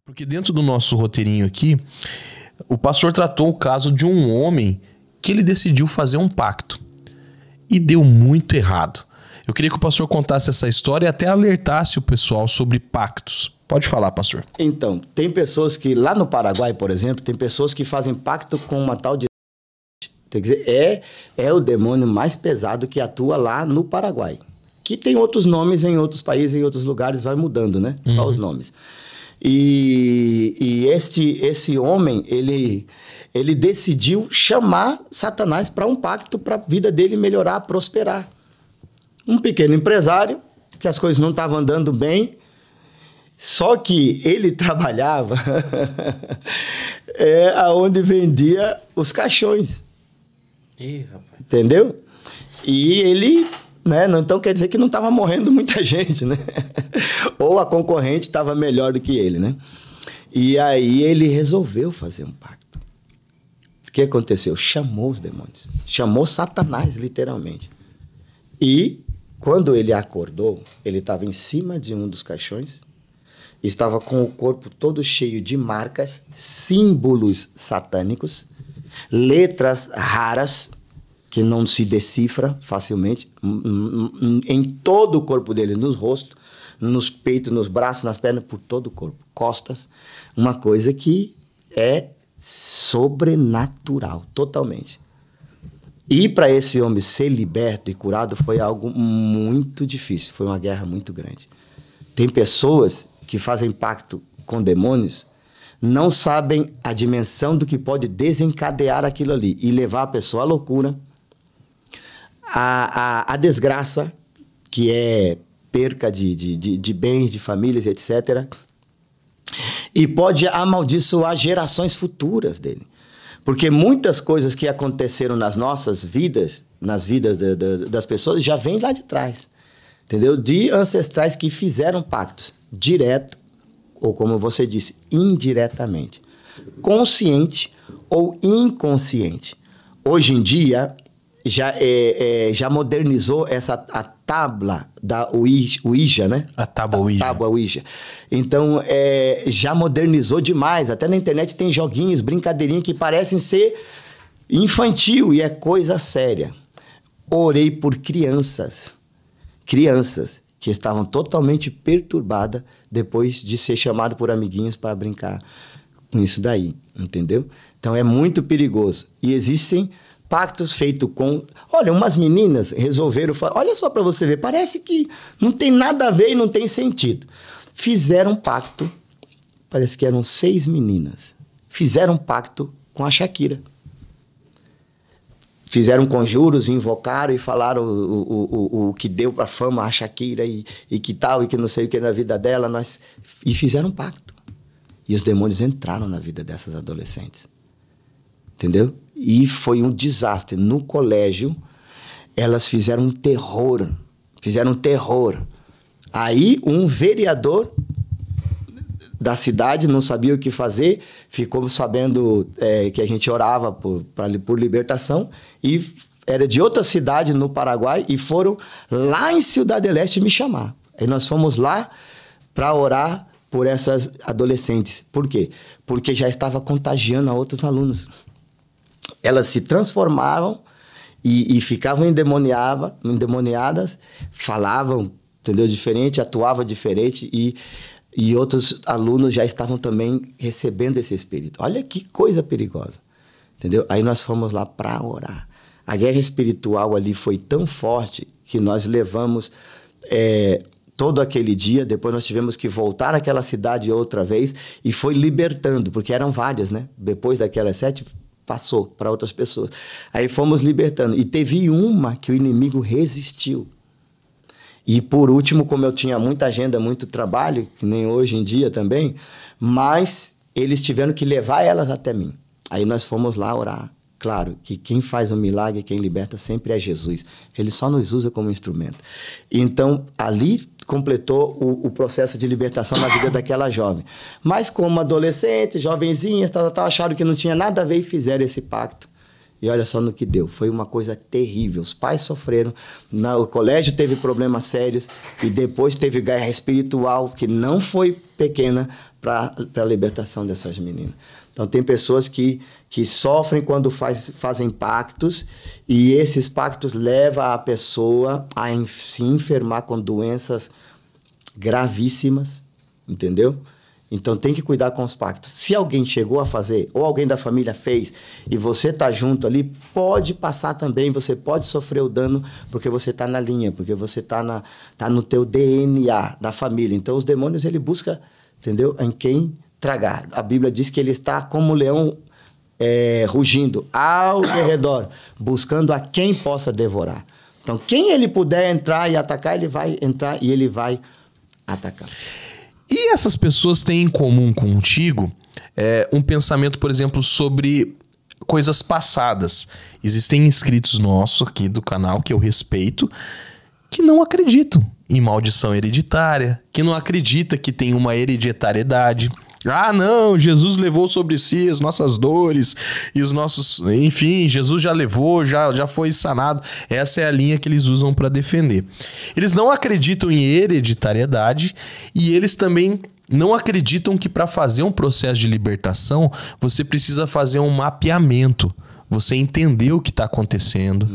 Porque dentro do nosso roteirinho aqui, o pastor tratou o caso de um homem que ele decidiu fazer um pacto e deu muito errado. Eu queria que o pastor contasse essa história e até alertasse o pessoal sobre pactos. Pode falar, pastor. Então, tem pessoas que, lá no Paraguai, por exemplo, tem pessoas que fazem pacto com uma tal de... Quer dizer, é o demônio mais pesado que atua lá no Paraguai. Que tem outros nomes em outros países, em outros lugares, vai mudando, né? Só os nomes. E esse homem, ele decidiu chamar Satanás para um pacto para a vida dele melhorar, prosperar. Um pequeno empresário, que as coisas não estavam andando bem, só que ele trabalhava aonde vendia os caixões. Ih, rapaz. Entendeu? E ele... né? Então quer dizer que não estava morrendo muita gente, né? Ou a concorrente estava melhor do que ele, né? E aí ele resolveu fazer um pacto. O que aconteceu? Chamou os demônios. Chamou Satanás, literalmente. E quando ele acordou, ele estava em cima de um dos caixões, estava com o corpo todo cheio de marcas, símbolos satânicos, letras raras, que não se decifra facilmente, em todo o corpo dele, nos rostos, nos peitos, nos braços, nas pernas, por todo o corpo, costas, uma coisa que é sobrenatural, totalmente. E para esse homem ser liberto e curado foi algo muito difícil, foi uma guerra muito grande. Tem pessoas que fazem pacto com demônios, não sabem a dimensão do que pode desencadear aquilo ali e levar a pessoa à loucura, a desgraça, que é perca de bens, de famílias, etc. E pode amaldiçoar gerações futuras dele. Porque muitas coisas que aconteceram nas nossas vidas, nas vidas das pessoas, já vêm lá de trás. Entendeu? De ancestrais que fizeram pactos, direto, ou como você disse, indiretamente. Consciente ou inconsciente. Hoje em dia... Já modernizou a tábua da Ouija, né? A tábua Ouija. Tábua Ouija. Então, já modernizou demais. Até na internet tem joguinhos, brincadeirinhas que parecem ser infantil e é coisa séria. Orei por crianças que estavam totalmente perturbadas depois de ser chamado por amiguinhos para brincar com isso daí, entendeu? Então, é muito perigoso. E existem... pactos feitos com... Olha, umas meninas resolveram... Olha só para você ver, parece que não tem nada a ver e não tem sentido. Fizeram um pacto, parece que eram 6 meninas. Fizeram um pacto com a Shakira. Fizeram conjuros, invocaram e falaram o que deu para fama a Shakira e que tal, e que não sei o que na vida dela. E fizeram um pacto. E os demônios entraram na vida dessas adolescentes. Entendeu? E foi um desastre. No colégio, elas fizeram um terror. Aí, um vereador da cidade não sabia o que fazer, ficou sabendo que a gente orava por libertação, e era de outra cidade no Paraguai, e foram lá em Ciudad del Este me chamar. Aí nós fomos lá para orar por essas adolescentes. Por quê? Porque já estava contagiando a outros alunos. Elas se transformavam e ficavam endemoniadas, falavam, entendeu, diferente, atuavam diferente e outros alunos já estavam também recebendo esse espírito. Olha que coisa perigosa, entendeu? Aí nós fomos lá para orar. A guerra espiritual ali foi tão forte que nós levamos todo aquele dia, depois nós tivemos que voltar àquela cidade outra vez e foi libertando, porque eram várias, né? Depois daquelas 7... passou para outras pessoas. Aí fomos libertando. E teve uma que o inimigo resistiu. E por último, como eu tinha muita agenda, muito trabalho, que nem hoje em dia também, mas eles tiveram que levar elas até mim. Aí nós fomos lá orar. Claro que quem faz o milagre, quem liberta sempre é Jesus. Ele só nos usa como instrumento. Então, ali completou o processo de libertação na vida daquela jovem. Mas como adolescente, jovenzinhas, acharam que não tinha nada a ver e fizeram esse pacto. E olha só no que deu. Foi uma coisa terrível. Os pais sofreram, o colégio teve problemas sérios e depois teve guerra espiritual, que não foi pequena, para a libertação dessas meninas. Então, tem pessoas que sofrem quando fazem pactos, e esses pactos levam a pessoa a se enfermar com doenças gravíssimas, entendeu? Então, tem que cuidar com os pactos. Se alguém chegou a fazer, ou alguém da família fez, e você está junto ali, pode passar também, você pode sofrer o dano, porque você está na linha, porque você está no teu DNA da família. Então, os demônios, ele busca, entendeu? Em quem tragar. A Bíblia diz que ele está como um leão rugindo ao redor, buscando a quem possa devorar. Então, quem ele puder entrar e atacar, ele vai entrar e ele vai atacar. E essas pessoas têm em comum contigo um pensamento, por exemplo, sobre coisas passadas. Existem inscritos nossos aqui do canal, que eu respeito, que não acreditam em maldição hereditária, que não acreditam que tem uma hereditariedade. Ah, não, Jesus levou sobre si as nossas dores e os nossos... Enfim, Jesus já levou, já foi sanado. Essa é a linha que eles usam para defender. Eles não acreditam em hereditariedade e eles também não acreditam que para fazer um processo de libertação, você precisa fazer um mapeamento. Você entender o que está acontecendo.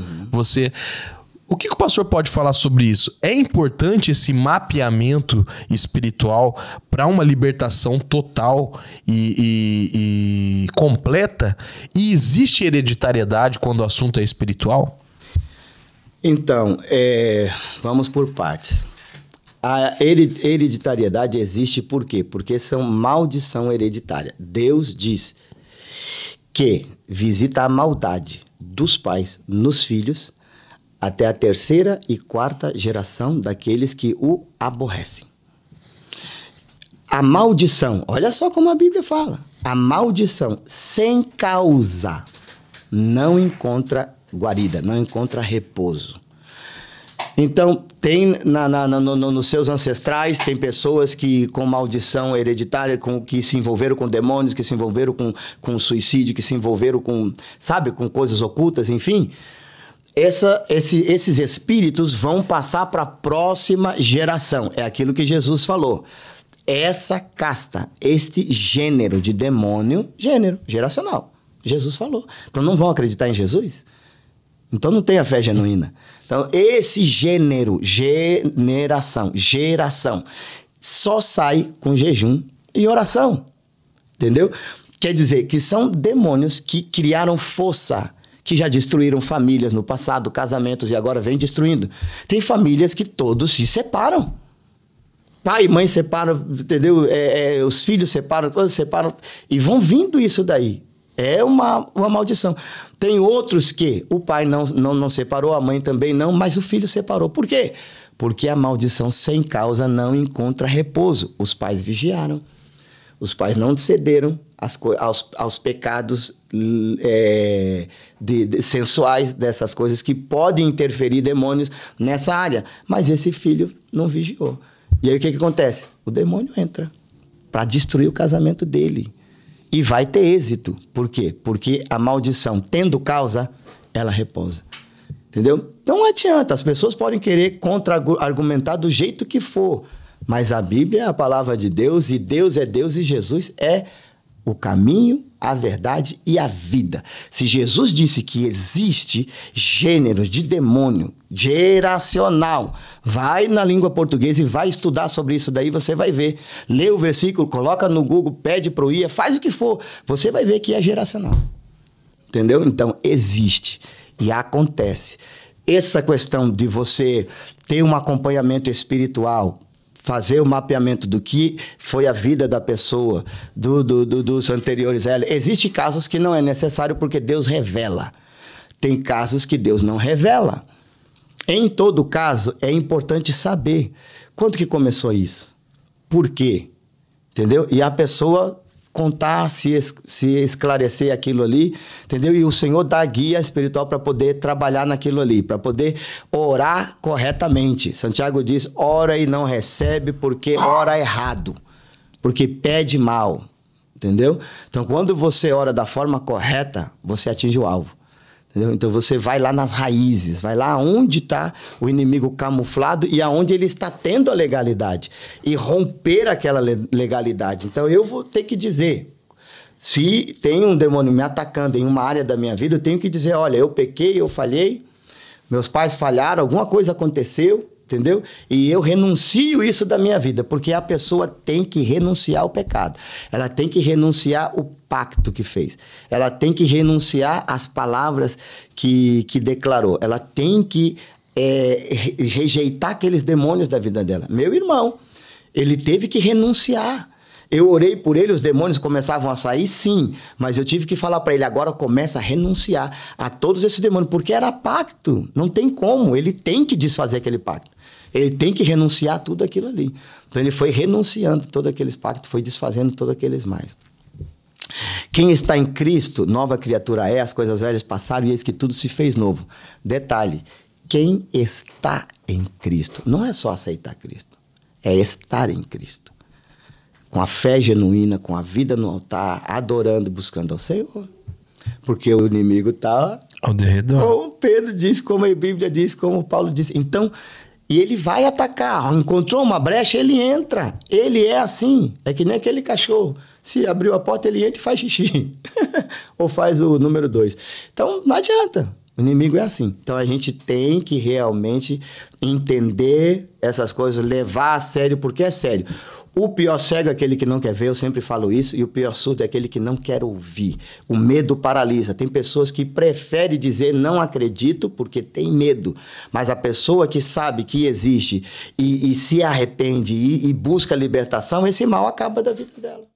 O que o pastor pode falar sobre isso? É importante esse mapeamento espiritual para uma libertação total e completa? E existe hereditariedade quando o assunto é espiritual? Então, vamos por partes. A hereditariedade existe por quê? Porque são maldição hereditária. Deus diz que visita a maldade dos pais nos filhos até a 3ª e 4ª geração daqueles que o aborrecem. A maldição, olha só como a Bíblia fala, a maldição sem causa não encontra guarida, não encontra repouso. Então, tem nos seus ancestrais, tem pessoas que com maldição hereditária, que se envolveram com demônios, que se envolveram com suicídio, que se envolveram com coisas ocultas, enfim. Esses espíritos vão passar para a próxima geração. É aquilo que Jesus falou. Essa casta, este gênero de demônio, geracional. Jesus falou. Então não vão acreditar em Jesus? Então não tem a fé genuína. Então esse gênero, geração, só sai com jejum e oração. Entendeu? Quer dizer que são demônios que criaram força, que já destruíram famílias no passado, casamentos, e agora vem destruindo. Tem famílias que todos se separam. Pai e mãe separam, entendeu? Os filhos separam, todos separam, e vão vindo isso daí. É uma maldição. Tem outros que o pai não separou, a mãe também não, mas o filho separou. Por quê? Porque a maldição sem causa não encontra repouso. Os pais vigiaram. Os pais não cederam aos pecados sensuais dessas coisas que podem interferir demônios nessa área. Mas esse filho não vigiou. E aí o que acontece? O demônio entra para destruir o casamento dele. E vai ter êxito. Por quê? Porque a maldição, tendo causa, ela repousa. Entendeu? Não adianta. As pessoas podem querer contra-argumentar do jeito que for. Mas a Bíblia é a palavra de Deus, e Deus é Deus, e Jesus é o caminho, a verdade e a vida. Se Jesus disse que existe gêneros de demônio geracional, vai na língua portuguesa e vai estudar sobre isso daí, você vai ver. Lê o versículo, coloca no Google, pede pro IA, faz o que for, você vai ver que é geracional. Entendeu? Então, existe e acontece. Essa questão de você ter um acompanhamento espiritual, fazer o mapeamento do que foi a vida da pessoa, dos anteriores. Existem casos que não é necessário porque Deus revela. Tem casos que Deus não revela. Em todo caso, é importante saber quando que começou isso. Por quê? Entendeu? E a pessoa contar, se esclarecer aquilo ali, entendeu? E o Senhor dá guia espiritual para poder trabalhar naquilo ali, para poder orar corretamente. Santiago diz, ora e não recebe porque ora errado, porque pede mal, entendeu? Então, quando você ora da forma correta, você atinge o alvo, Entendeu? Então você vai lá nas raízes, vai lá onde está o inimigo camuflado e aonde ele está tendo a legalidade. E romper aquela legalidade. Então eu vou ter que dizer, se tem um demônio me atacando em uma área da minha vida, eu tenho que dizer, olha, eu pequei, eu falhei, meus pais falharam, alguma coisa aconteceu, entendeu? E eu renuncio isso da minha vida, porque a pessoa tem que renunciar ao pecado. Ela tem que renunciar o pacto que fez. Ela tem que renunciar às palavras que declarou. Ela tem que rejeitar aqueles demônios da vida dela. Meu irmão, ele teve que renunciar. Eu orei por ele, os demônios começavam a sair, sim, mas eu tive que falar para ele, agora começa a renunciar a todos esses demônios, porque era pacto, não tem como, ele tem que desfazer aquele pacto, ele tem que renunciar a tudo aquilo ali. Então ele foi renunciando todos aqueles pactos, foi desfazendo todos aqueles mais. Quem está em Cristo, nova criatura é, as coisas velhas passaram e eis que tudo se fez novo. Detalhe, quem está em Cristo, não é só aceitar Cristo, é estar em Cristo. Com a fé genuína, com a vida no altar, adorando e buscando ao Senhor. Porque o inimigo está ao derredor. Como Pedro diz, como a Bíblia diz, como Paulo diz. Então, e ele vai atacar. Encontrou uma brecha, ele entra. Ele é assim. É que nem aquele cachorro. Se abriu a porta, ele entra e faz xixi. Ou faz o número 2. Então, não adianta. O inimigo é assim. Então, a gente tem que realmente entender essas coisas, levar a sério, porque é sério. O pior cego é aquele que não quer ver, eu sempre falo isso, e o pior surdo é aquele que não quer ouvir. O medo paralisa. Tem pessoas que preferem dizer não acredito porque tem medo, mas a pessoa que sabe que existe e se arrepende e busca libertação, esse mal acaba da vida dela.